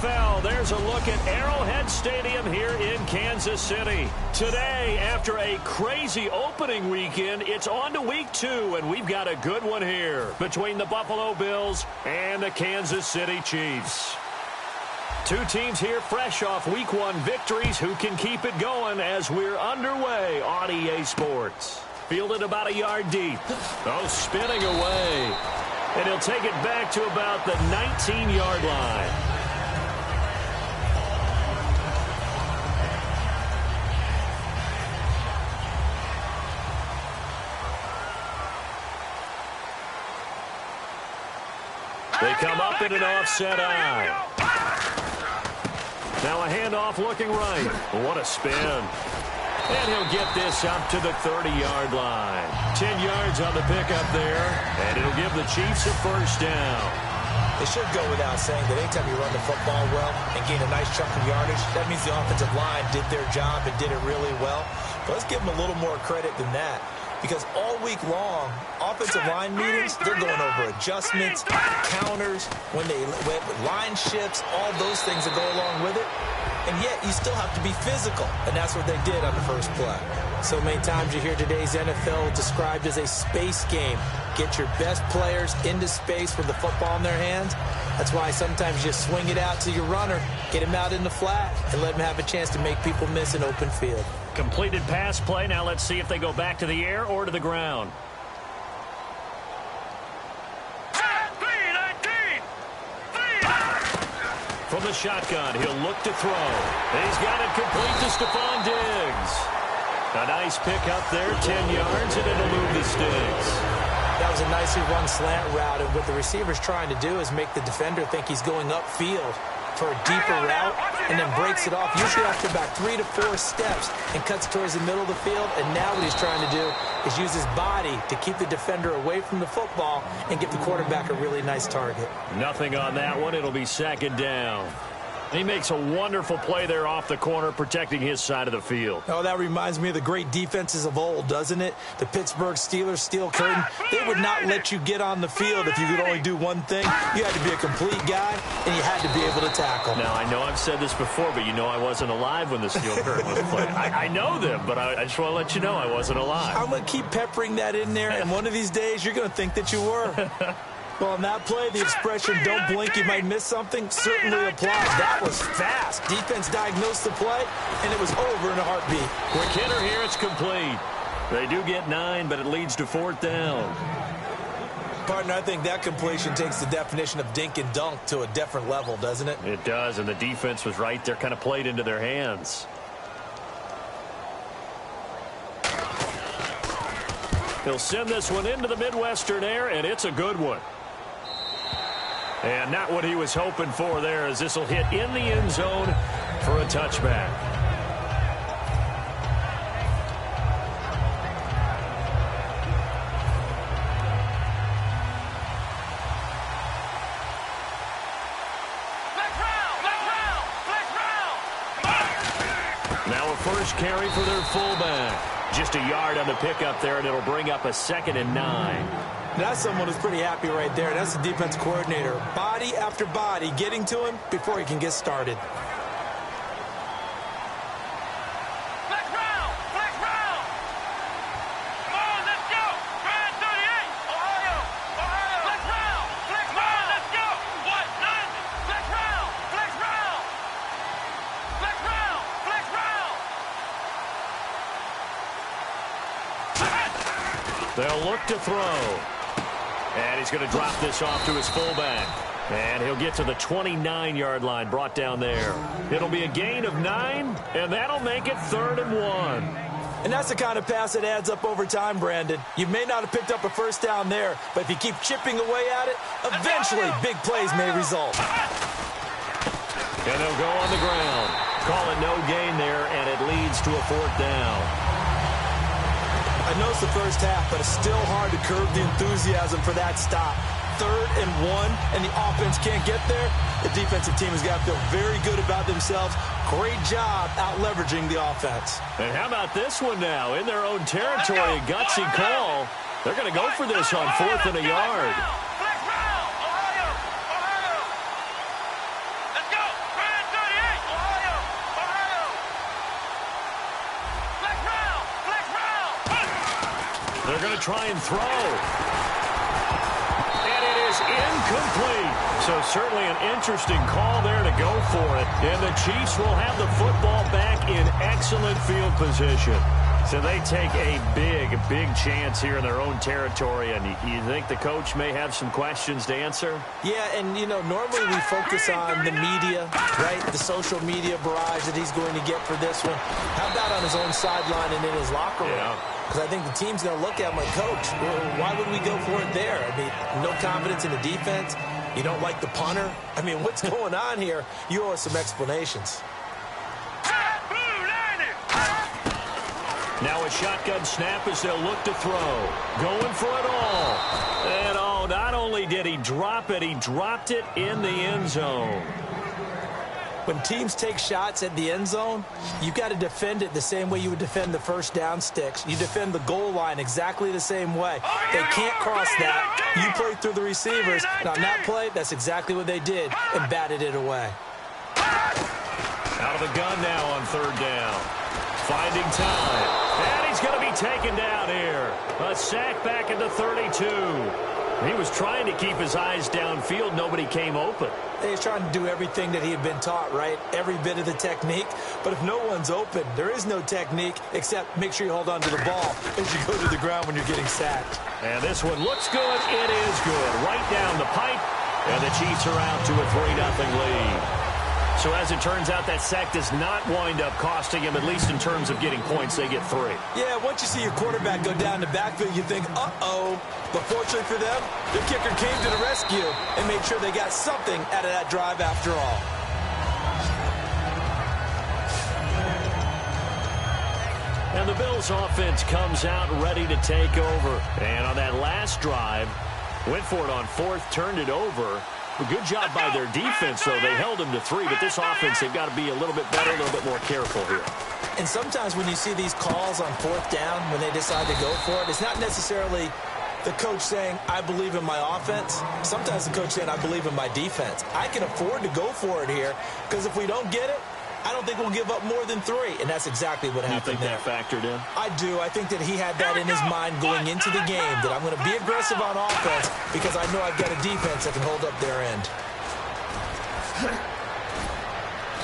NFL, there's a look at Arrowhead Stadium here in Kansas City. Today, after a crazy opening weekend, it's on to week 2, and we've got a good one here between the Buffalo Bills and the Kansas City Chiefs. Two teams here fresh off week 1 victories who can keep it going as we're underway on EA Sports. Fielded about a yard deep. Oh, spinning away. And he'll take it back to about the 19-yard line. They come up in an offset eye. Now a handoff looking right. What a spin. And he'll get this up to the 30-yard line. 10 yards on the pickup there, and it'll give the Chiefs a first down. It should go without saying that anytime you run the football well and gain a nice chunk of yardage, that means the offensive line did their job and did it really well. But let's give them a little more credit than that. Because all week long, offensive line meetings, they're going over adjustments, counters, when line shifts, all those things that go along with it. And yet, you still have to be physical. And that's what they did on the first play. So many times you hear today's NFL described as a space game. Get your best players into space with the football in their hands. That's why sometimes you just swing it out to your runner, get him out in the flat, and let him have a chance to make people miss an open field. Completed pass play. Now let's see if they go back to the air or to the ground. From the shotgun, he'll look to throw. He's got it complete to Stephon Diggs. A nice pickup there, 10 yards, and it'll move the sticks. That was a nicely run slant route, and what the receiver's trying to do is make the defender think he's going upfield for a deeper route, and then breaks it off, usually after about 3 to 4 steps, and cuts towards the middle of the field. And now what he's trying to do is use his body to keep the defender away from the football and give the quarterback a really nice target. Nothing on that one. It'll be second down. He makes a wonderful play there off the corner, protecting his side of the field. Oh, that reminds me of the great defenses of old, doesn't it? The Pittsburgh Steelers steel curtain. They would not let you get on the field if you could only do one thing. You had to be a complete guy, and you had to be able to tackle. Now, I know I've said this before, but you know I wasn't alive when the steel curtain was played. I know them, but I just want to let you know I wasn't alive. I'm going to keep peppering that in there, and one of these days you're going to think that you were. Well, on that play, the expression, don't blink, you might miss something, certainly applies. That was fast. Defense diagnosed the play, and it was over in a heartbeat. Quick hitter here, it's complete. They do get 9, but it leads to 4th down. Partner, I think that completion takes the definition of dink and dunk to a different level, doesn't it? It does, and the defense was right there, kind of played into their hands. He'll send this one into the Midwestern air, and it's a good one. And not what he was hoping for there, as this will hit in the end zone for a touchback. Now a first carry for their fullback. Just a yard on the pickup there, and it'll bring up a 2nd and 9. That's someone who's pretty happy right there. That's the defense coordinator. Body after body getting to him before he can get started. Flex round! Flex round! Come on, let's go! Grand 38! Ohio! Ohio! Flex round! Flex round! Let's go! What? 9! Flex round! Flex round! Flex round! Flex round! They'll look to throw. And he's going to drop this off to his fullback. And he'll get to the 29-yard line, brought down there. It'll be a gain of 9, and that'll make it 3rd and 1. And that's the kind of pass that adds up over time, Brandon. You may not have picked up a first down there, but if you keep chipping away at it, eventually big plays may result. And they'll go on the ground. Call it no gain there, and it leads to a 4th down. I know it's the first half, but it's still hard to curb the enthusiasm for that stop. 3rd and 1, and the offense can't get there. The defensive team has got to feel very good about themselves. Great job out-leveraging the offense. And how about this one now? In their own territory, a gutsy call. They're going to go for this on 4th and a yard. Flex round! Ohio! Ohio! Let's go! They're going to try and throw. And it is incomplete. So certainly an interesting call there to go for it. And the Chiefs will have the football back in excellent field position. So they take a big chance here in their own territory. And you think the coach may have some questions to answer? Yeah, and, you know, normally we focus on the media, right? The social media barrage that he's going to get for this one. How about on his own sideline and in his locker room? Yeah. Because I think the team's going to look at him like, Coach, why would we go for it there? I mean, no confidence in the defense. You don't like the punter. I mean, what's going on here? You owe us some explanations. Now a shotgun snap as they'll look to throw. Going for it all. And oh, not only did he drop it, he dropped it in the end zone. When teams take shots at the end zone, you've got to defend it the same way you would defend the first down sticks. You defend the goal line exactly the same way. They can't cross that. You play through the receivers. Now, on that play, that's exactly what they did and batted it away. Out of the gun now on third down. Finding time. And he's going to be taken down here. A sack back at the 32. He was trying to keep his eyes downfield. Nobody came open. He's trying to do everything that he had been taught, right? Every bit of the technique. But if no one's open, there is no technique except make sure you hold on to the ball as you go to the ground when you're getting sacked. And this one looks good. It is good. Right down the pipe. And the Chiefs are out to a 3-0 lead. So as it turns out, that sack does not wind up costing him, at least in terms of getting points. They get 3. Yeah, once you see your quarterback go down the backfield, you think, uh-oh. But fortunately for them, the kicker came to the rescue and made sure they got something out of that drive after all. And the Bills offense comes out ready to take over. And on that last drive, went for it on fourth, turned it over. A good job by their defense, though. They held them to 3, but this offense, they've got to be a little bit better, a little bit more careful here. And sometimes when you see these calls on fourth down, when they decide to go for it, it's not necessarily the coach saying, I believe in my offense. Sometimes the coach saying, I believe in my defense. I can afford to go for it here, because if we don't get it, I don't think we'll give up more than 3, and that's exactly what happened there. You think that factored in? I do. I think that he had that in his mind going into the game, that I'm going to be aggressive on offense because I know I've got a defense that can hold up their end.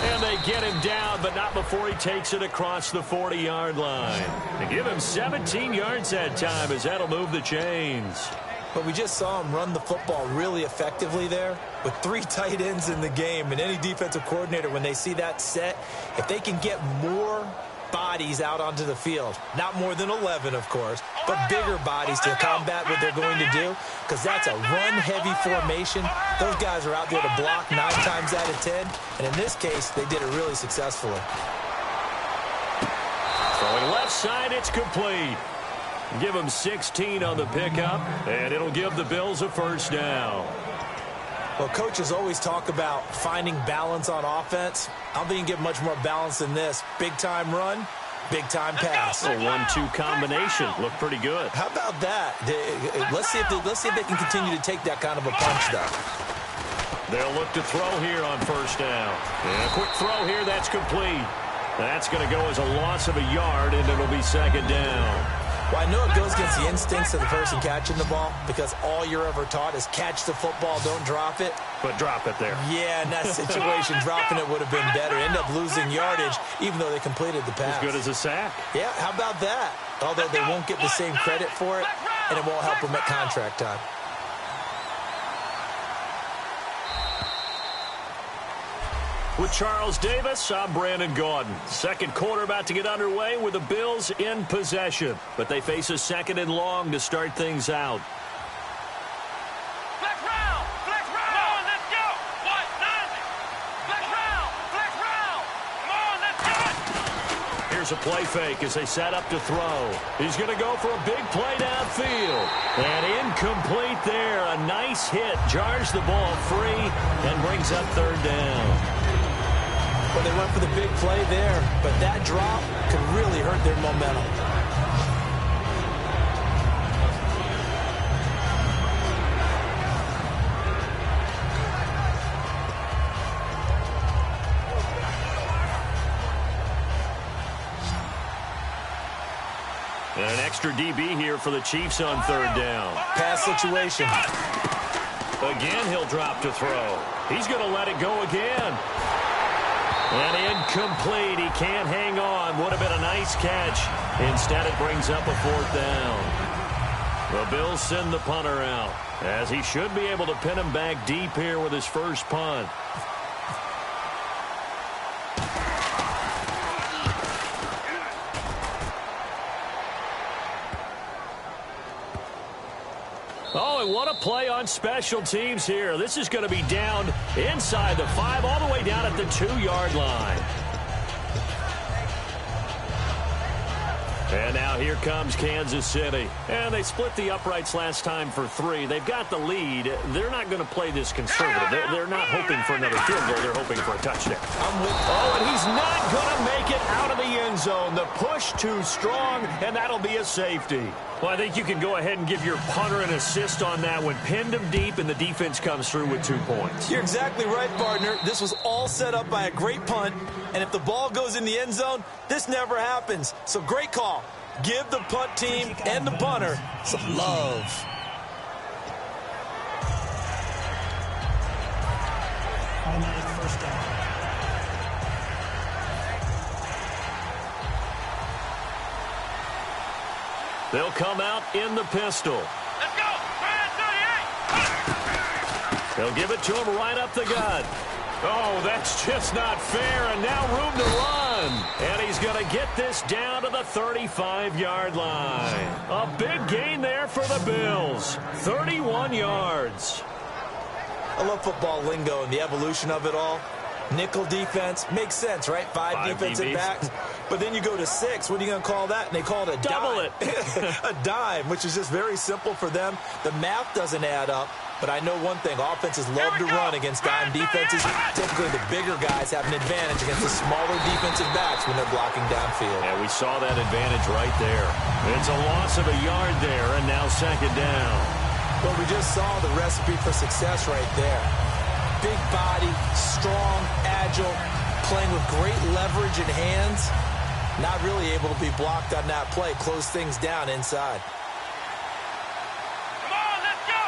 And they get him down, but not before he takes it across the 40-yard line. They give him 17 yards that time as that'll move the chains. But we just saw him run the football really effectively there with 3 tight ends in the game. And any defensive coordinator, when they see that set, if they can get more bodies out onto the field, not more than 11, of course, but bigger bodies to combat what they're going to do, because that's a run-heavy formation. Those guys are out there to block 9 times out of 10. And in this case, they did it really successfully. Throwing left side, it's complete. Give them 16 on the pickup, and it'll give the Bills a first down. Well, coaches always talk about finding balance on offense. I don't think you can get much more balance than this. Big-time run, big-time pass. A 1-2 combination. Looked pretty good. How about that? Let's see if they can continue to take that kind of a punch, though. They'll look to throw here on first down. And a quick throw here, that's complete. That's going to go as a loss of a yard, and it'll be second down. Well, I know it goes against the instincts of the person catching the ball because all you're ever taught is catch the football, don't drop it. But drop it there. Yeah, in that situation, dropping it would have been better. End up losing yardage, even though they completed the pass. As good as a sack. Yeah, how about that? Although they won't get the same credit for it, and it won't help them at contract time. With Charles Davis, I'm Brandon Gaudin. Second quarter about to get underway with the Bills in possession. But they face a second and long to start things out. Flex round! Flex round! Come on, let's go! What? Nothing! Flex round! Flex round! Come on, let's go! Here's a play fake as they set up to throw. He's going to go for a big play downfield. And incomplete there. A nice hit. Jars the ball free and brings up third down. Well, they went for the big play there, but that drop could really hurt their momentum. And an extra DB here for the Chiefs on third down. Pass situation. Again, he'll drop to throw. He's going to let it go again. And incomplete. He can't hang on. Would have been a nice catch. Instead, it brings up a fourth down. The Bills send the punter out, as he should be able to pin him back deep here with his first punt. Oh, and what a play on special teams here. This is going to be down inside the 5, all the way down at the 2-yard line. And now here comes Kansas City. And they split the uprights last time for 3. They've got the lead. They're not going to play this conservative. They're not hoping for another field goal. They're hoping for a touchdown. Oh, and he's not going to make it out of the end zone. The push too strong, and that'll be a safety. Well, I think you can go ahead and give your punter an assist on that one. Pinned him deep, and the defense comes through with 2 points. You're exactly right, partner. This was all set up by a great punt, and if the ball goes in the end zone, this never happens. So great call. Give the punt team and the punter some love. First down. They'll come out in the pistol. Let's go. 38. They'll give it to him right up the gut. Oh, that's just not fair, and now room to run. And he's going to get this down to the 35-yard line. A big gain there for the Bills. 31 yards. I love football lingo and the evolution of it all. Nickel defense makes sense, right? 5 defensive backs. But then you go to 6. What are you going to call that? And they call it a double dime. A dime, which is just very simple for them. The math doesn't add up. But I know one thing. Offenses love to run against dime defenses. Typically, the bigger guys have an advantage against the smaller defensive backs when they're blocking downfield. Yeah, we saw that advantage right there. It's a loss of a yard there, and now second down. Well, we just saw the recipe for success right there. Big body, strong, agile, playing with great leverage in hands. Not really able to be blocked on that play. Close things down inside. Come on, let's go.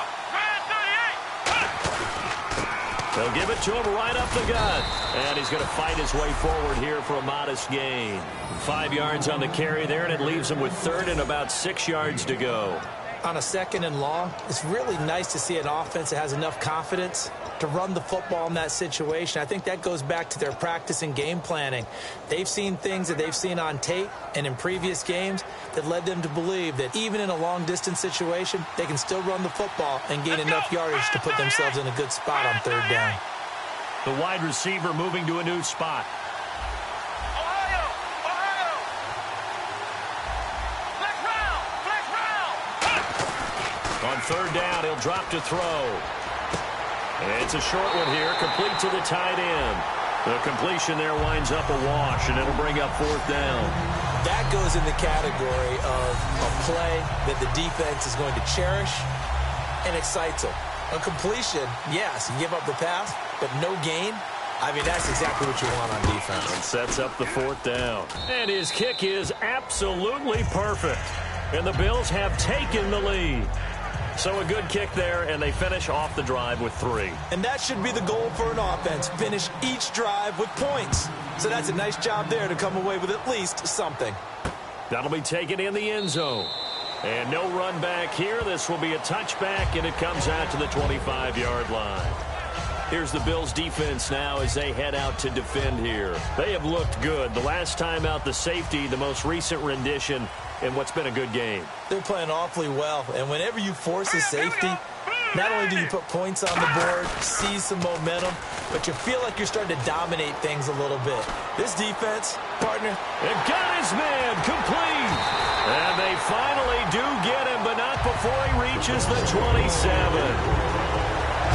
38. They'll give it to him right up the gut. And he's going to fight his way forward here for a modest gain. 5 yards on the carry there, and it leaves him with third and about 6 yards to go. On a second and long, it's really nice to see an offense that has enough confidence to run the football in that situation. I think that goes back to their practice and game planning. They've seen things that they've seen on tape and in previous games that led them to believe that even in a long-distance situation, they can still run the football and gain enough yardage to put themselves in a good spot on third down. The wide receiver moving to a new spot. On third down, he'll drop to throw. It's a short one here, complete to the tight end. The completion there winds up a wash, and it'll bring up fourth down. That goes in the category of a play that the defense is going to cherish and excites them. A completion, yes, you give up the pass, but no gain. I mean, that's exactly what you want on defense. And sets up the fourth down. And his kick is absolutely perfect. And the Bills have taken the lead. So a good kick there, and they finish off the drive with 3. And that should be the goal for an offense. Finish each drive with points. So that's a nice job there to come away with at least something. That'll be taken in the end zone. And no run back here. This will be a touchback, and it comes out to the 25-yard line. Here's the Bills' defense now as they head out to defend here. They have looked good. The last time out, the safety, the most recent rendition, in what's been a good game. They're playing awfully well, and whenever you force a safety, not only do you put points on the board, seize some momentum, but you feel like you're starting to dominate things a little bit. This defense, partner, it got his man complete. And they finally do get him, but not before he reaches the 27.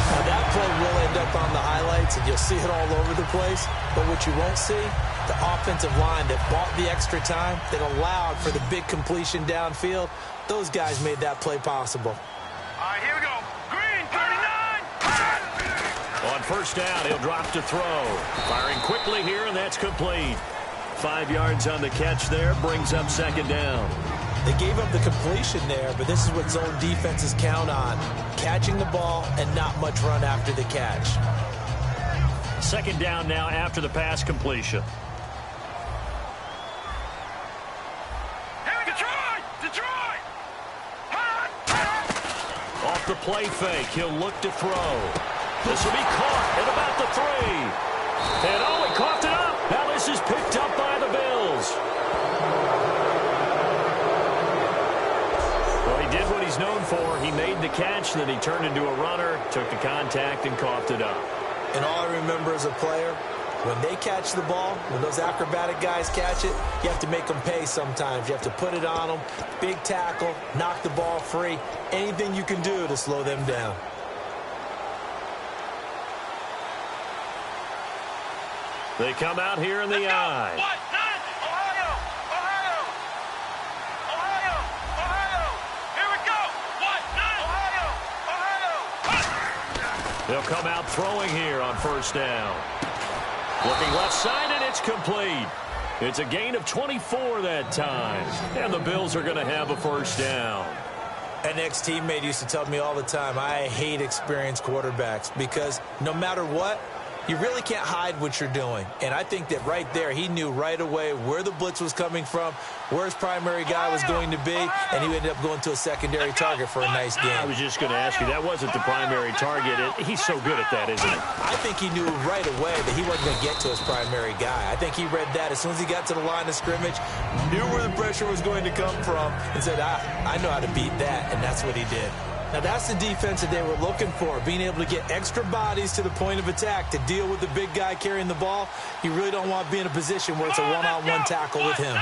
Now that play will end up on the highlights, and you'll see it all over the place. But what you won't see, the offensive line that bought the extra time, that allowed for the big completion downfield, those guys made that play possible. All right, here we go. Green, 39. On first down, he'll drop to throw. Firing quickly here, and that's complete. 5 yards on the catch there, brings up second down. They gave up the completion there, but this is what zone defenses count on. Catching the ball and not much run after the catch. Second down now after the pass completion. Detroit! Off the play fake, he'll look to throw. This will be caught at about the 3. And he coughed it up. Now this is picked up by the Bills. Well, he did what he's known for. He made the catch, then he turned into a runner, took the contact, and coughed it up. And all I remember as a player, when they catch the ball, when those acrobatic guys catch it, you have to make them pay sometimes. You have to put it on them, big tackle, knock the ball free, anything you can do to slow them down. They come out here in the eye. Here we go. Ohio. They'll come out throwing here on first down. Looking left side, and it's complete. It's a gain of 24 that time. And the Bills are going to have a first down. An ex-teammate used to tell me all the time, I hate experienced quarterbacks because no matter what, you really can't hide what you're doing. And I think that right there, he knew right away where the blitz was coming from, where his primary guy was going to be, and he ended up going to a secondary target for a nice game. I was just going to ask you, that wasn't the primary target. He's so good at that, isn't he? I think he knew right away that he wasn't going to get to his primary guy. I think he read that as soon as he got to the line of scrimmage, knew where the pressure was going to come from, and said, I know how to beat that, and that's what he did. Now, that's the defense that they were looking for, being able to get extra bodies to the point of attack to deal with the big guy carrying the ball. You really don't want to be in a position where it's a one-on-one tackle with him.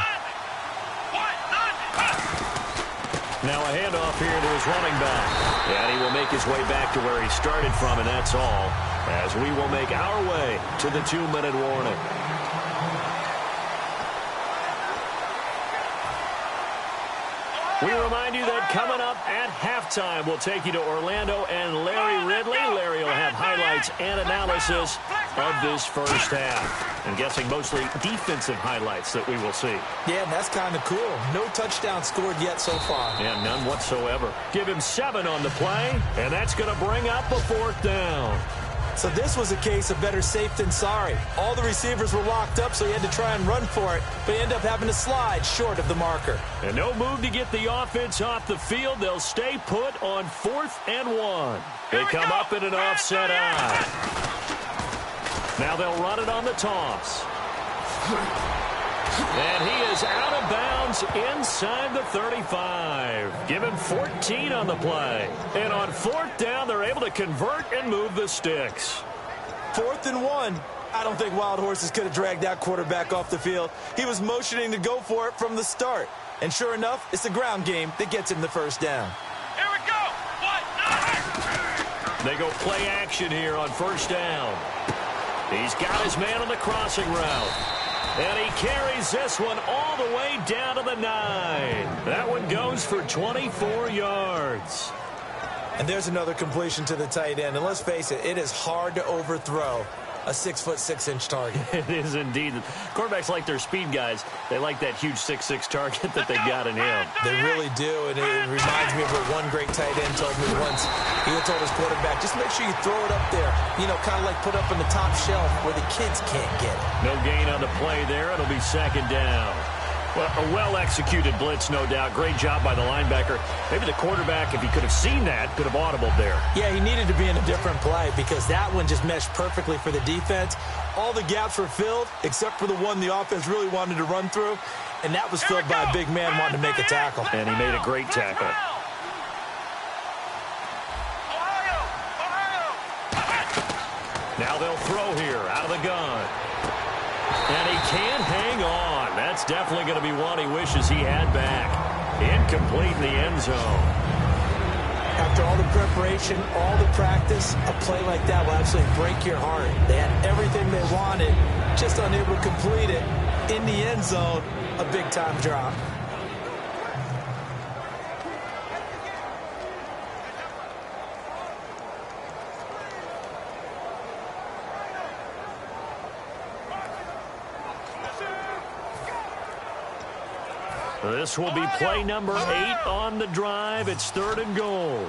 Now a handoff here to his running back. And he will make his way back to where he started from, and that's all, as we will make our way to the 2-minute warning. We remind you that coming up at halftime, we'll take you to Orlando and Larry Ridley. Larry will have highlights and analysis of this first half. I'm guessing mostly defensive highlights that we will see. Yeah, and that's kind of cool. No touchdown scored yet so far. Yeah, none whatsoever. Give him 7 on the play, and that's going to bring up a 4th down. So this was a case of better safe than sorry. All the receivers were locked up, so he had to try and run for it, but he ended up having to slide short of the marker. And no move to get the offense off the field. They'll stay put on 4th and 1. They come up in an offset eye. Now they'll run it on the toss. And he is out of bounds inside the 35. Give him 14 on the play. And on 4th down, they're able to convert and move the sticks. 4th and 1. I don't think Wild Horses could have dragged that quarterback off the field. He was motioning to go for it from the start. And sure enough, it's the ground game that gets him the first down. Here we go. They go play action here on first down. He's got his man on the crossing route. And he carries this one all the way down to the 9. That one goes for 24 yards. And there's another completion to the tight end. And let's face it, it is hard to overthrow a 6'6" target. It is indeed. Quarterbacks like their speed guys. They like that huge 6'6" target that they got in him. They really do, and it reminds me of what one great tight end told me once. He told his quarterback, just make sure you throw it up there, you know, kind of like put up on the top shelf where the kids can't get it. No gain on the play there. It'll be 2nd down. Well, a well-executed blitz, no doubt. Great job by the linebacker. Maybe the quarterback, if he could have seen that, could have audibled there. Yeah, he needed to be in a different play because that one just meshed perfectly for the defense. All the gaps were filled except for the one the offense really wanted to run through, and that was filled by a big man wanting to make a tackle. And he made a great tackle. Now they'll throw here out of the gun. And he can't hang on. That's definitely going to be one he wishes he had back. Incomplete in the end zone. After all the preparation, all the practice, a play like that will absolutely break your heart. They had everything they wanted, just unable to complete it. In the end zone, a big-time drop. This will be play number 8 on the drive. It's 3rd and goal.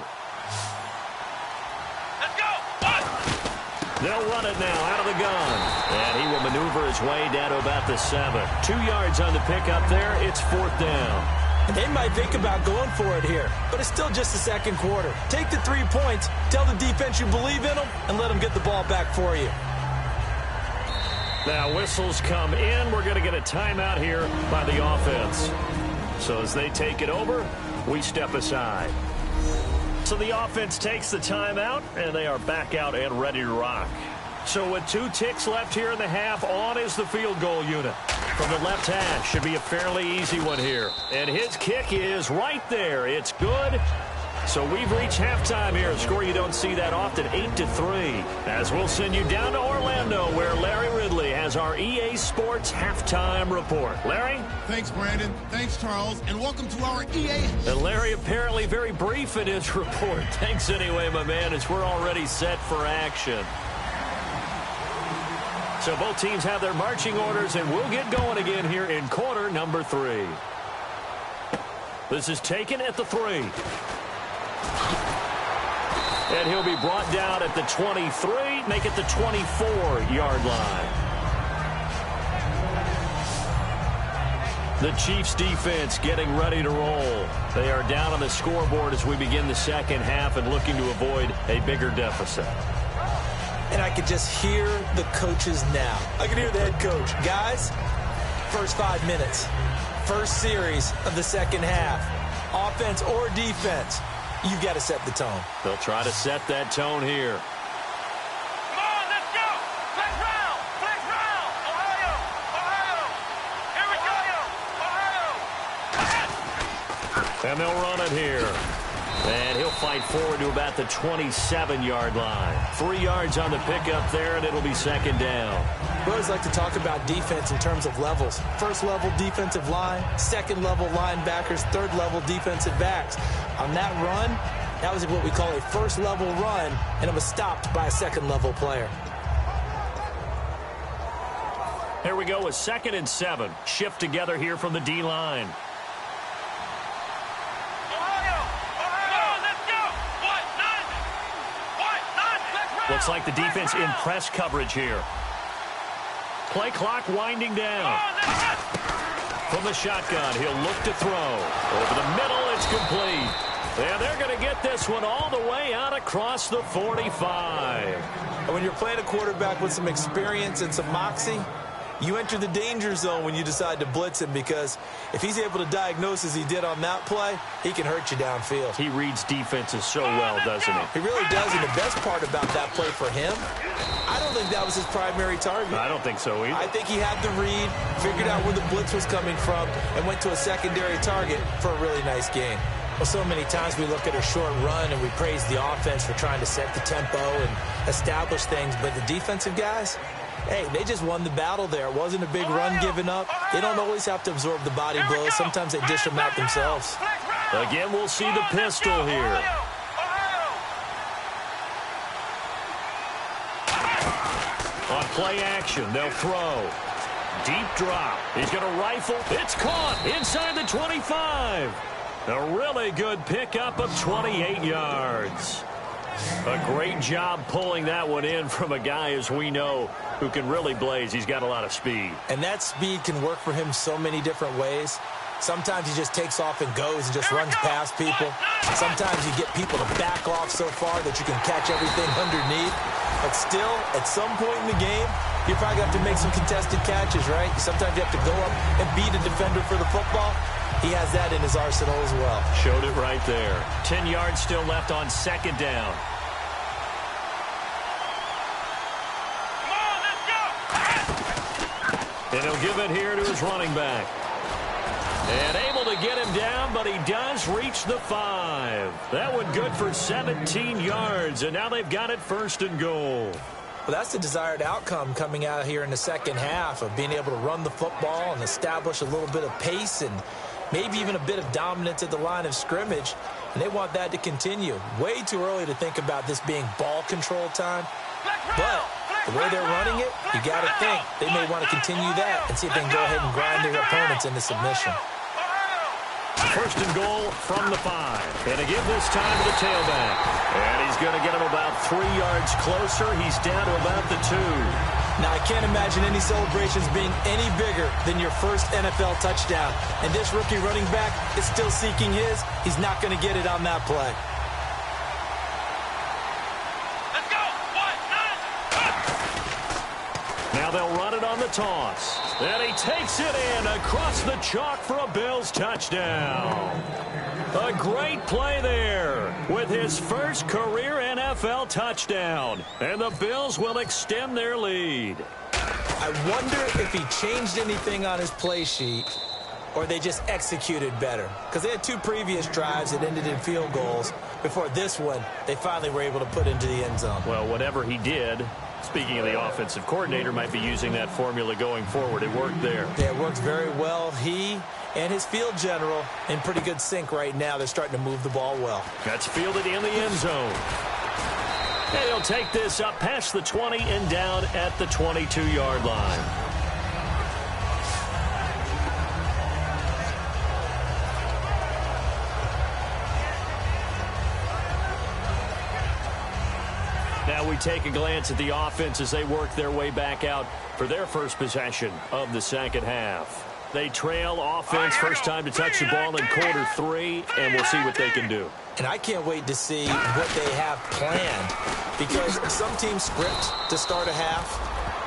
Let's go. One. They'll run it now out of the gun. And he will maneuver his way down to about the 7. 2 yards on the pickup there. It's 4th down. And they might think about going for it here, but it's still just the second quarter. Take the 3 points, tell the defense you believe in them, and let them get the ball back for you. Now whistles come in. We're going to get a timeout here by the offense. So as they take it over, we step aside. So the offense takes the timeout, and they are back out and ready to rock. So with 2 ticks left here in the half, on is the field goal unit. From the left hash, should be a fairly easy one here. And his kick is right there. It's good. So we've reached halftime here. A score you don't see that often, 8-3. As we'll send you down to Orlando, where Larry Ridley has our EA Sports halftime report. Larry? Thanks, Brandon. Thanks, Charles. And welcome to our EA. And Larry apparently very brief in his report. Thanks anyway, my man, as we're already set for action. So both teams have their marching orders, and we'll get going again here in quarter number 3. This is taken at the 3. And he'll be brought down at the 23, make it the 24-yard line. The Chiefs defense getting ready to roll. They are down on the scoreboard as we begin the second half and looking to avoid a bigger deficit. And I could just hear the coaches now. I can hear the head coach. Guys, first 5 minutes, first series of the second half, offense or defense, you got to set the tone. They'll try to set that tone here. Come on, let's go. Flex round. Flex round. Ohio. Ohio. Here we go. Ohio. And they'll run it here. And he'll fight forward to about the 27-yard line. 3 yards on the pickup there, and it'll be second down. We always like to talk about defense in terms of levels. First level defensive line, second level linebackers, third level defensive backs. On that run, that was what we call a first level run, and it was stopped by a second level player. Here we go with 2nd and 7. Shift together here from the D-line. Looks like the defense in press coverage here. Play clock winding down. From the shotgun, he'll look to throw. Over the middle, it's complete. And they're going to get this one all the way out across the 45. And when you're playing a quarterback with some experience and some moxie, you enter the danger zone when you decide to blitz him, because if he's able to diagnose as he did on that play, he can hurt you downfield. He reads defenses so well, doesn't he? He really does, and the best part about that play for him, I don't think that was his primary target. I don't think so either. I think he had the read, figured out where the blitz was coming from, and went to a secondary target for a really nice gain. Well, so many times we look at a short run and we praise the offense for trying to set the tempo and establish things, but the defensive guys, hey, they just won the battle there. It wasn't a big run given up. They don't always have to absorb the body blows. Sometimes they dish them out themselves. Again, we'll see the pistol here. On play action, they'll throw. Deep drop. He's going to rifle. It's caught inside the 25. A really good pickup of 28 yards. A great job pulling that one in from a guy, as we know, who can really blaze. He's got a lot of speed. And that speed can work for him so many different ways. Sometimes he just takes off and goes and just runs past people. Sometimes you get people to back off so far that you can catch everything underneath. But still, at some point in the game, you probably have to make some contested catches, right? Sometimes you have to go up and beat a defender for the football. He has that in his arsenal as well. Showed it right there. 10 yards still left on second down. Come on, let's go. And he'll give it here to his running back. And able to get him down, but he does reach the 5. That one good for 17 yards, and now they've got it 1st and goal. Well, that's the desired outcome coming out here in the second half, of being able to run the football and establish a little bit of pace and maybe even a bit of dominance at the line of scrimmage, and they want that to continue. Way too early to think about this being ball control time, but the way they're running it, you got to think they may want to continue that and see if they can go ahead and grind their opponents into submission. First and goal from the 5. And to give this time to the tailback. And he's going to get him about 3 yards closer. He's down to about the 2. Now, I can't imagine any celebrations being any bigger than your first NFL touchdown. And this rookie running back is still seeking his. He's not going to get it on that play. Let's go. 1, 9, Now they'll run it on the toss. And he takes it in across the chalk for a Bills touchdown. A great play there with his first career NFL touchdown. And the Bills will extend their lead. I wonder if he changed anything on his play sheet or they just executed better. Because they had 2 previous drives that ended in field goals. Before this one, they finally were able to put into the end zone. Well, whatever he did, speaking of the offensive coordinator, might be using that formula going forward. It worked there. Yeah, it works very well. He and his field general in pretty good sync right now. They're starting to move the ball well. That's fielded in the end zone. And he'll take this up past the 20 and down at the 22-yard line. Now we take a glance at the offense as they work their way back out for their first possession of the second half. They trail offense, first time to touch the ball in quarter 3, and we'll see what they can do. And I can't wait to see what they have planned, because some teams script to start a half.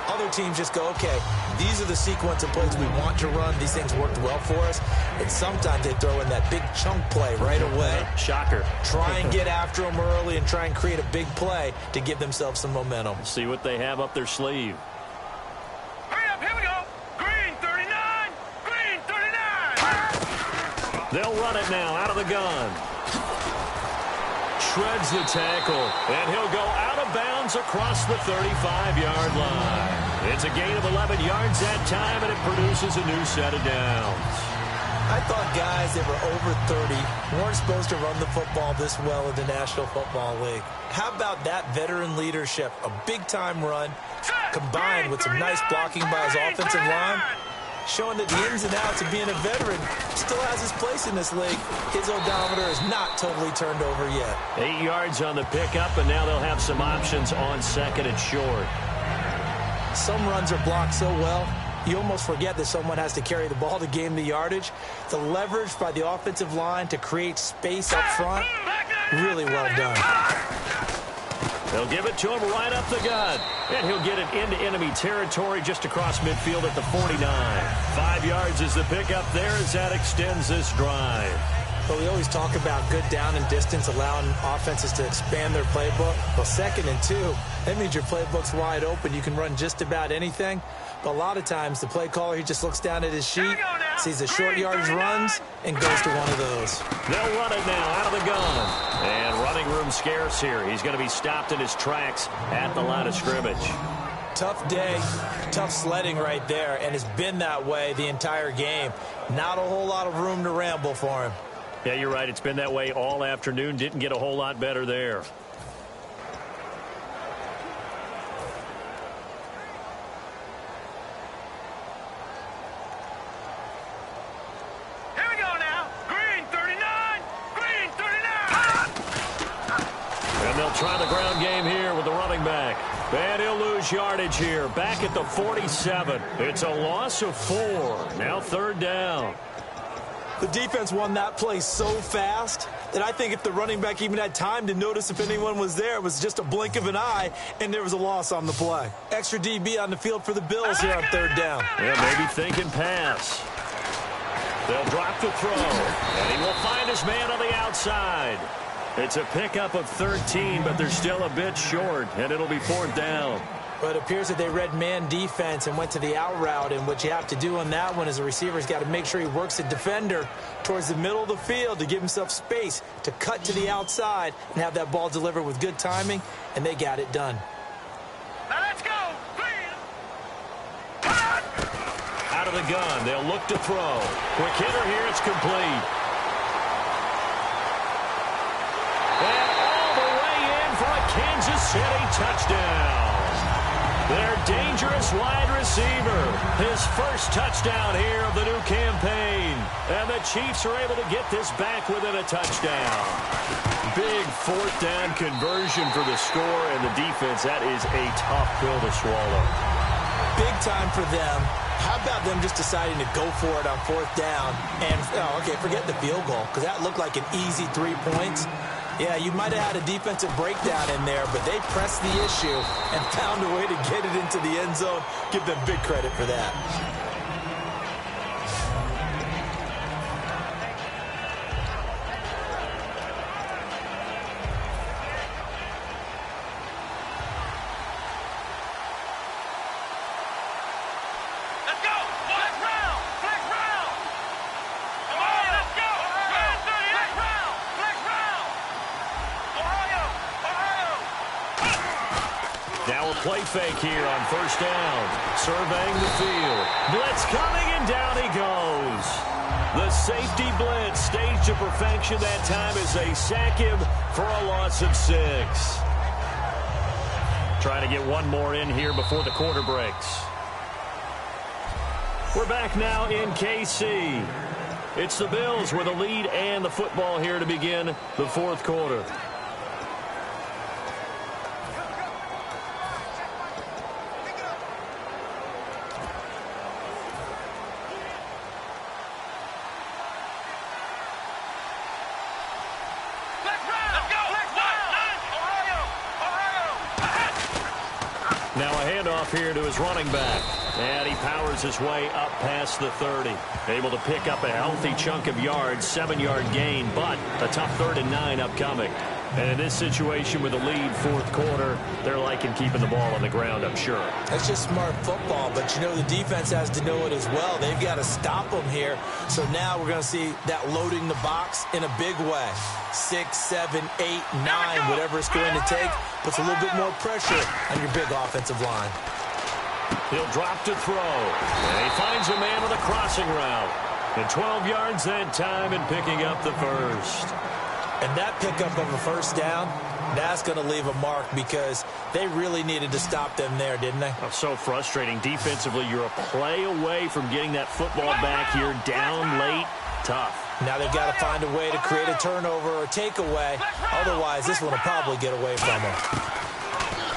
Other teams just go, okay, these are the sequence of plays we want to run. These things worked well for us. And sometimes they throw in that big chunk play right away. Shocker. Try and get after them early and try and create a big play to give themselves some momentum. See what they have up their sleeve. hurry up, here we go. Green 39, green 39. They'll run it now out of the gun. Shreds the tackle, and he'll go out of bounds across the 35-yard line. It's a gain of 11 yards that time, and it produces a new set of downs. I thought guys that were over 30 weren't supposed to run the football this well in the National Football League. How about that veteran leadership? A big-time run combined with some nice blocking by his offensive line, showing that the ins and outs of being a veteran still has his place in this league. His odometer is not totally turned over yet. 8 yards on the pickup, and now they'll have some options on second and short. Some runs are blocked so well, you almost forget that someone has to carry the ball to gain the yardage. The leverage by the offensive line to create space up front, really well done. They'll give it to him right up the gut. And he'll get it into enemy territory just across midfield at the 49. 5 yards is the pickup there as that extends this drive. But we always talk about good down and distance, allowing offenses to expand their playbook. Well, 2nd and 2, that means your playbook's wide open. You can run just about anything. But a lot of times, the play caller, he just looks down at his sheet, sees the short yardage runs, and goes to one of those. They'll run it now out of the gun. And running room scarce here. He's going to be stopped in his tracks at the line of scrimmage. Tough day, tough sledding right there, and it's been that way the entire game. Not a whole lot of room to ramble for him. Yeah, you're right. It's been that way all afternoon. Didn't get a whole lot better there. Here we go now. Green 39, green 39. And they'll try the ground game here with the running back. And he'll lose yardage here. Back at the 47. It's a loss of 4. Now 3rd down. The defense won that play so fast that I think if the running back even had time to notice if anyone was there, it was just a blink of an eye, and there was a loss on the play. Extra DB on the field for the Bills here on 3rd down. Yeah, maybe thinking pass. They'll drop the throw, and he will find his man on the outside. It's a pickup of 13, but they're still a bit short, and it'll be 4th down. But it appears that they read man defense and went to the out route, and what you have to do on that one is the receiver's got to make sure he works the defender towards the middle of the field to give himself space to cut to the outside and have that ball delivered with good timing, and they got it done. Now let's go. Green. Out of the gun, they'll look to throw. Quick hitter here, it's complete. And all the way in for a Kansas City touchdown. Their dangerous wide receiver. His first touchdown here of the new campaign. And the Chiefs are able to get this back within a touchdown. Big fourth down conversion for the score, and the defense, that is a tough pill to swallow. Big time for them. How about them just deciding to go for it on fourth down? And, forget the field goal, because that looked like an easy 3 points. Yeah, you might have had a defensive breakdown in there, but they pressed the issue and found a way to get it into the end zone. Give them big credit for that. Let's go! Flex round! Flex round! Come on, let's go! Grand 38! Flex round! Ohio! Ohio! Now a play fake here on first down. Surveying the field. Blitz coming, and down he goes. The safety blitz staged to perfection that time as they sack him for a loss of 6. Trying to get one more in here before the quarter breaks. We're back now in KC. It's the Bills with the lead and the football here to begin the fourth quarter. Flex round! Let's go! Flex round! Ohio! Ohio! Now a handoff here to his running back. And he powers his way up past the 30. Able to pick up a healthy chunk of yards, 7-yard gain, but a tough 3rd and 9 upcoming. And in this situation with the lead fourth quarter, they're liking keeping the ball on the ground, I'm sure. That's just smart football, but you know the defense has to know it as well. They've got to stop them here. So now we're going to see that loading the box in a big way. 6, 7, 8, 9, whatever it's going to take, puts a little bit more pressure on your big offensive line. He'll drop to throw. And he finds a man on the crossing route. And 12 yards that time and picking up the first. And that pickup of a first down, that's going to leave a mark because they really needed to stop them there, didn't they? Oh, so frustrating. Defensively, you're a play away from getting that football back here. Down late, tough. Now they've got to find a way to create a turnover or takeaway. Otherwise, this one will probably get away from them.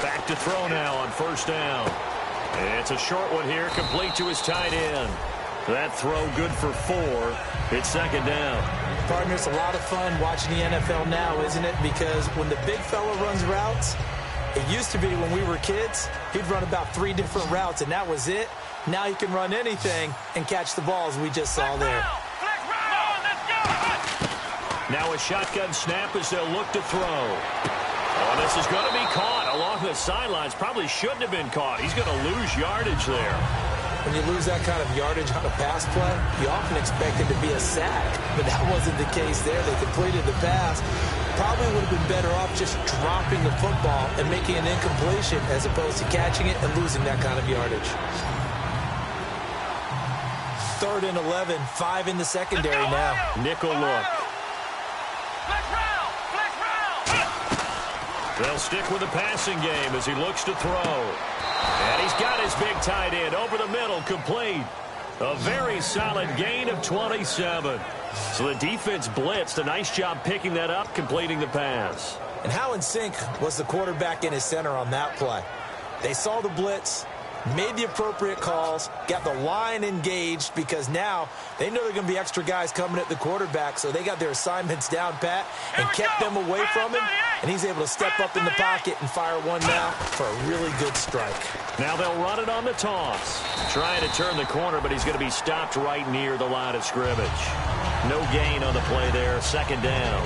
Back to throw now on first down. It's a short one here, complete to his tight end. That throw good for 4. It's second down. Partner, it's a lot of fun watching the NFL now, isn't it? Because when the big fella runs routes, it used to be when we were kids, he'd run about 3 different routes, and that was it. Now he can run anything and catch the balls we just saw there. Now a shotgun snap as they'll look to throw. Oh, this is going to be caught along the sidelines. Probably shouldn't have been caught. He's going to lose yardage there. When you lose that kind of yardage on a pass play, you often expect it to be a sack. But that wasn't the case there. They completed the pass. Probably would have been better off just dropping the football and making an incompletion as opposed to catching it and losing that kind of yardage. 3rd and 11, 5 in the secondary now. Nickel look. They'll stick with the passing game as he looks to throw. And he's got his big tight end over the middle, complete. A very solid gain of 27. So the defense blitzed. A nice job picking that up, completing the pass. And how in sync was the quarterback in his center on that play? They saw the blitz, made the appropriate calls, got the line engaged because now they know there are going to be extra guys coming at the quarterback, so they got their assignments down pat and kept them away from him, and he's able to step up in the pocket and fire one now for a really good strike. Now they'll run it on the toss. Trying to turn the corner, but he's going to be stopped right near the line of scrimmage. No gain on the play there, second down.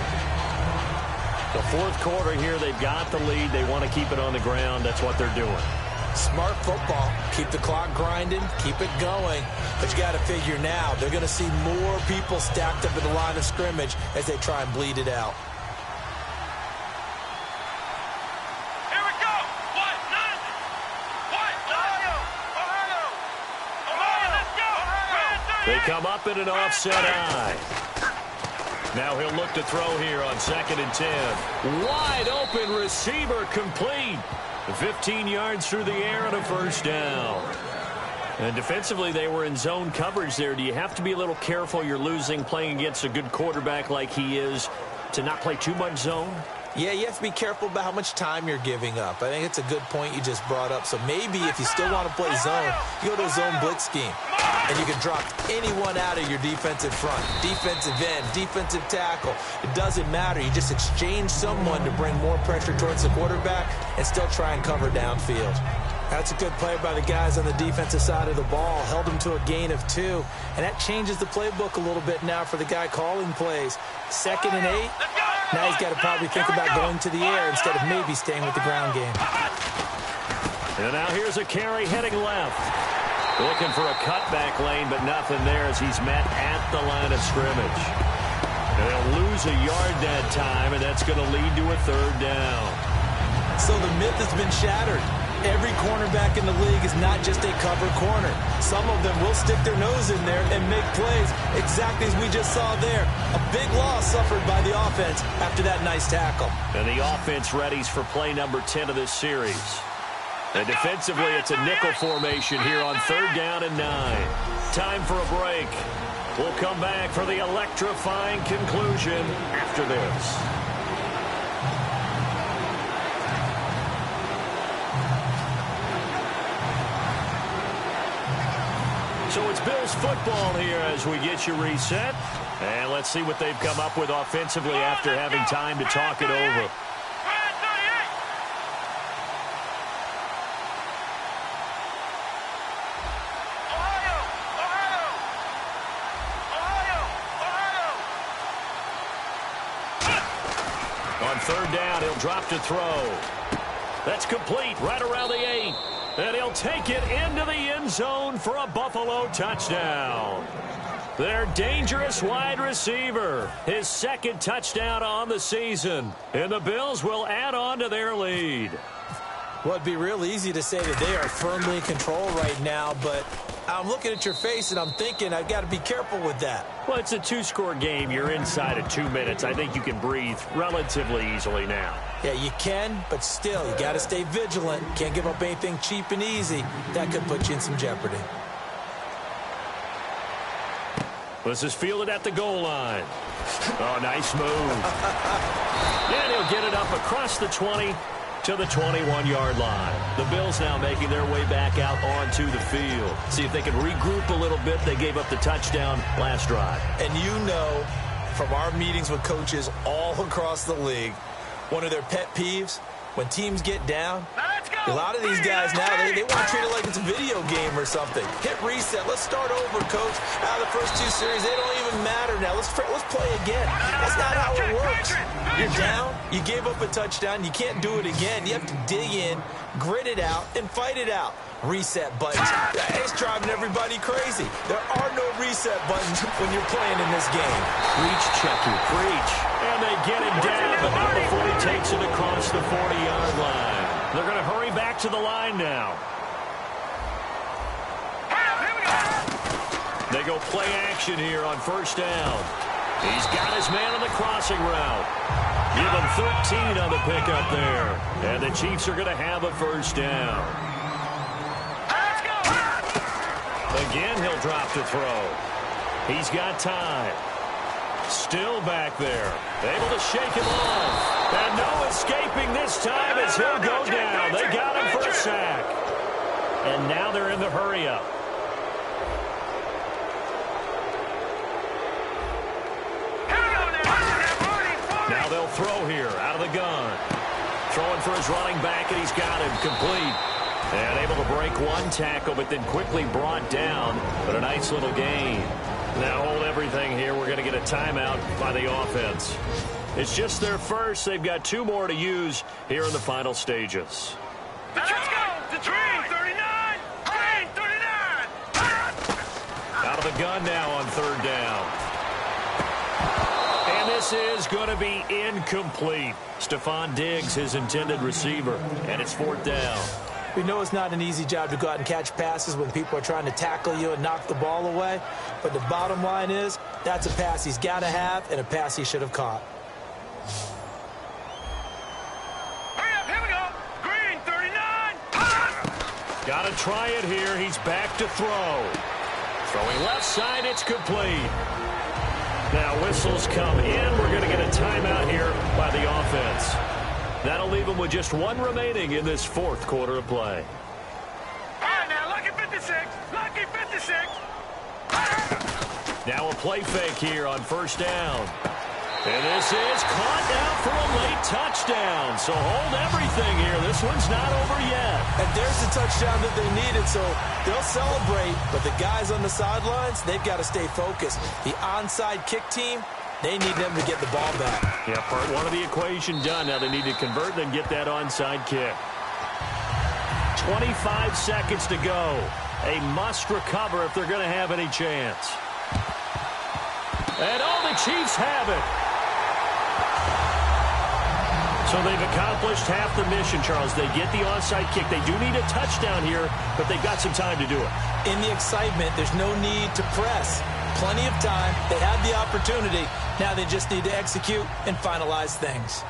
The fourth quarter here, they've got the lead. They want to keep it on the ground. That's what they're doing. Smart football. Keep the clock grinding. Keep it going. But you got to figure now, they're going to see more people stacked up at the line of scrimmage as they try and bleed it out. Here we go! What? None? What? Ohio! Ohio! Let's go! They come up in an offset eye. Now he'll look to throw here on 2nd and 10. Wide open receiver complete. 15 yards through the air and a first down. And defensively, they were in zone coverage there. Do you have to be a little careful? You're losing playing against a good quarterback like he is to not play too much zone? Yeah, you have to be careful about how much time you're giving up. I think it's a good point you just brought up. So maybe if you still want to play zone, you go to a zone blitz scheme. And you can drop anyone out of your defensive front. Defensive end, defensive tackle. It doesn't matter. You just exchange someone to bring more pressure towards the quarterback and still try and cover downfield. That's a good play by the guys on the defensive side of the ball. Held them to a gain of 2. And that changes the playbook a little bit now for the guy calling plays. 2nd and 8. Now he's got to probably think about going to the air instead of maybe staying with the ground game. And now here's a carry heading left. Looking for a cutback lane, but nothing there as he's met at the line of scrimmage. And they'll lose a yard that time, and that's going to lead to a 3rd down. So the myth has been shattered. Every cornerback in the league is not just a cover corner. Some of them will stick their nose in there and make plays exactly as we just saw there. A big loss suffered by the offense after that nice tackle. And the offense readies for play number 10 of this series. And defensively, it's a nickel formation here on 3rd down and 9. Time for a break. We'll come back for the electrifying conclusion after this. So it's Bills football here as we get you reset. And let's see what they've come up with offensively after having time to talk it over. On 3rd down, he'll drop to throw. That's complete right around the 8. And he'll take it into the end zone for a Buffalo touchdown. Their dangerous wide receiver, his 2nd touchdown on the season. And the Bills will add on to their lead. Well, it'd be real easy to say that they are firmly in control right now, but I'm looking at your face and I'm thinking I've got to be careful with that. Well, it's a 2-score game. You're inside of 2 minutes. I think you can breathe relatively easily now. Yeah, you can, but still, you got to stay vigilant. Can't give up anything cheap and easy. That could put you in some jeopardy. This is fielded at the goal line. Oh, nice move. And he'll get it up across the 20 to the 21-yard line. The Bills now making their way back out onto the field. See if they can regroup a little bit. They gave up the touchdown last drive. And you know from our meetings with coaches all across the league, one of their pet peeves, when teams get down, a lot of these guys now, they want to treat it like it's a video game or something. Hit reset. Let's start over, coach. Out of the first 2 series, they don't even matter now. Let's play again. That's not how it works. You're down. You gave up a touchdown. You can't do it again. You have to dig in, grit it out, and fight it out. Reset buttons. It's driving everybody crazy. There are no reset buttons when you're playing in this game. Preach, Chucky, preach. And they get him down, but not before he takes it across the 40-yard line. They're going to hurry back to the line now. They go play action here on 1st down. He's got his man on the crossing route. Give him 13 on the pickup there. And the Chiefs are going to have a 1st down. Again, he'll drop to throw. He's got time. Still back there. Able to shake him off. And no escaping this time as he'll go down. They got him for a sack. And now they're in the hurry-up. Now they'll throw here out of the gun. Throwing for his running back, and he's got him complete. And able to break 1 tackle, but then quickly brought down. But a nice little gain. Now hold everything here. We're going to get a timeout by the offense. It's just their first. They've got 2 more to use here in the final stages. Let's go! Green 39! Green 39! Out of the gun now on 3rd down. And this is going to be incomplete. Stephon Diggs, his intended receiver, and it's 4th down. We know it's not an easy job to go out and catch passes when people are trying to tackle you and knock the ball away. But the bottom line is, that's a pass he's got to have and a pass he should have caught. Hurry up, here we go. Green 39! Got to try it here. He's back to throw. Throwing left side, it's complete. Now whistles come in. We're going to get a timeout here by the offense. That'll leave them with just one remaining in this fourth quarter of play. All right, now, lucky 56. Lucky 56. Now a play fake here on first down. And this is caught down for a late touchdown. So hold everything here. This one's not over yet. And there's the touchdown that they needed, so they'll celebrate. But the guys on the sidelines, they've got to stay focused. The onside kick team, they need them to get the ball back. Yeah, part one of the equation done. Now they need to convert and get that onside kick. 25 seconds to go. A must recover if they're going to have any chance. And the Chiefs have it. So they've accomplished half the mission, Charles. They get the onside kick. They do need a touchdown here, but they've got some time to do it. In the excitement, there's no need to press. Plenty of time. They had the opportunity. Now they just need to execute and finalize things.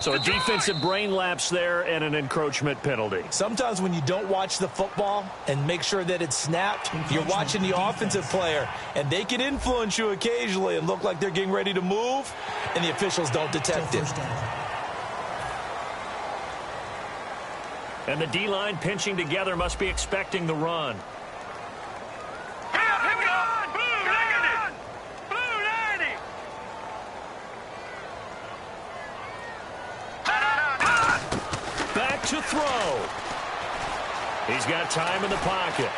So a defensive brain lapse there and an encroachment penalty. Sometimes when you don't watch the football and make sure that it's snapped, you're watching the offensive player, and they can influence you occasionally and look like they're getting ready to move, and the officials don't detect it. And the D-line pinching together must be expecting the run. To throw. He's got time in the pocket.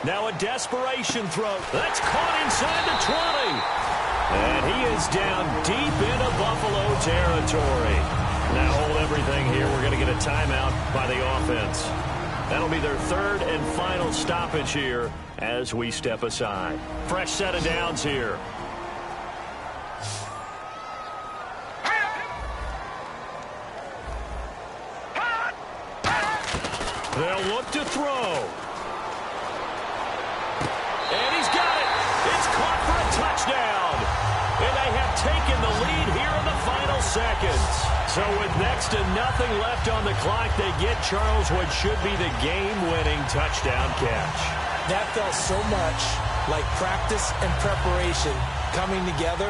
Now a desperation throw. That's caught inside the 20. And he is down deep into Buffalo territory. Now hold everything here. We're going to get a timeout by the offense. That'll be their third and final stoppage here as we step aside. Fresh set of downs here. They'll look to throw. And he's got it. It's caught for a touchdown. And they have taken the lead here in the final seconds. So with next to nothing left on the clock, they get Charles what should be the game-winning touchdown catch. That felt so much like practice and preparation coming together.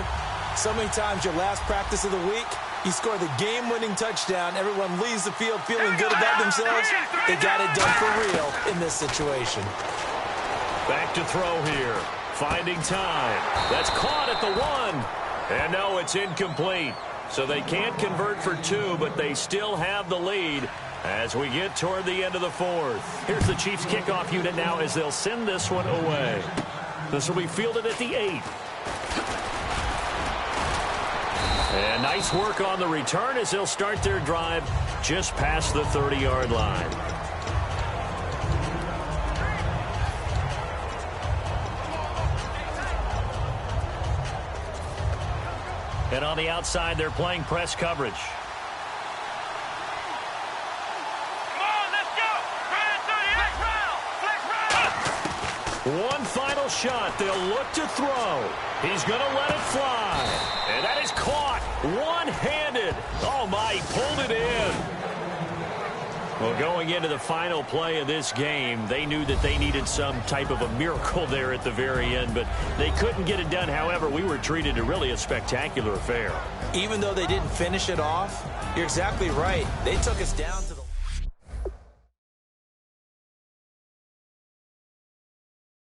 So many times your last practice of the week, you score the game-winning touchdown. Everyone leaves the field feeling good about themselves. They got it done for real in this situation. Back to throw here. Finding time. That's caught at the 1. And no, it's incomplete. So they can't convert for 2, but they still have the lead as we get toward the end of the fourth. Here's the Chiefs kickoff unit now as they'll send this one away. This will be fielded at the 8. And nice work on the return as they'll start their drive just past the 30-yard line. And on the outside, they're playing press coverage. One final shot. They'll look to throw. He's going to let it fly. And that is caught one-handed. Oh, my, he pulled it in. Well, going into the final play of this game, they knew that they needed some type of a miracle there at the very end, but they couldn't get it done. However, we were treated to really a spectacular affair. Even though they didn't finish it off, you're exactly right. They took us down to